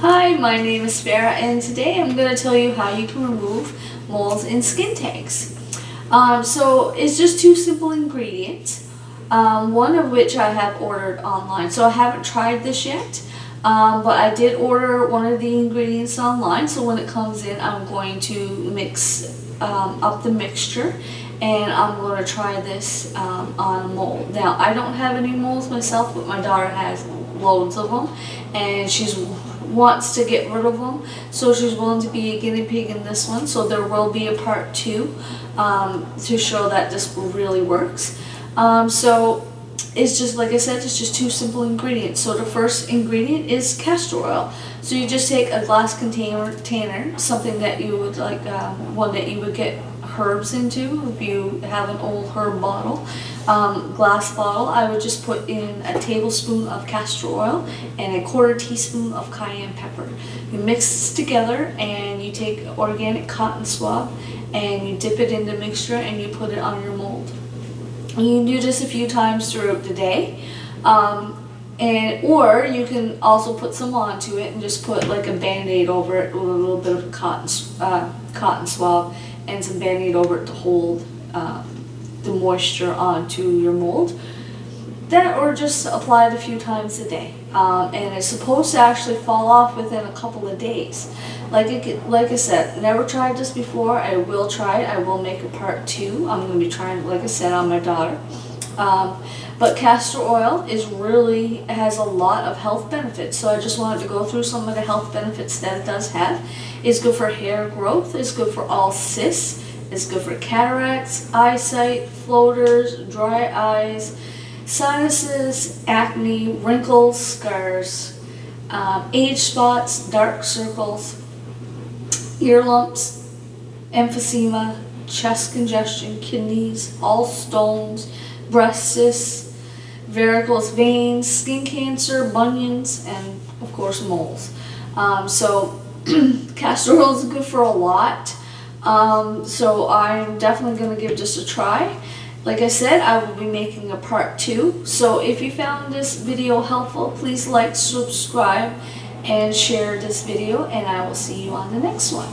Hi, my name is Farah, and today I'm going to tell you how you can remove moles in skin tags. So it's just two simple ingredients, one of which I have ordered online. So I haven't tried this yet, but I did order one of the ingredients online. So when it comes in, I'm going to mix up the mixture, and I'm going to try this on a mole. Now, I don't have any moles myself, but my daughter has loads of them, and she's wants to get rid of them, so she's willing to be a guinea pig in this one. So there will be a part 2 to show that this really works. So it's just, like I said, it's just two simple ingredients. So the first ingredient is castor oil. So you just take a glass container, something that you would like, one that you would get herbs into if you have an old herb bottle, glass bottle. I would just put in a tablespoon of castor oil and a quarter teaspoon of cayenne pepper. You mix this together and you take organic cotton swab and you dip it in the mixture and you put it on your mold. You can do this a few times throughout the day, or you can also put some onto it and just put like a band-aid over it with a little bit of cotton swab and some band-aid over it to hold the moisture onto your mold. That, or just apply it a few times a day, and it's supposed to actually fall off within a couple of days. Like I said, never tried this before. I will try it. I will make a part 2. I'm going to be trying it, like I said, on my daughter. But castor oil has a lot of health benefits, so I just wanted to go through some of the health benefits that it does have. It's good for hair growth. It's good for all cysts. It's good for cataracts, eyesight, floaters, dry eyes, sinuses, acne, wrinkles, scars, age spots, dark circles, ear lumps, emphysema, chest congestion, kidneys, gallstones, breast cysts, varicose veins, skin cancer, bunions, and of course moles. So castor oil is good for a lot. So I'm definitely going to give this a try. Like I said, I will be making a part 2. So if you found this video helpful, please like, subscribe, and share this video, and I will see you on the next one.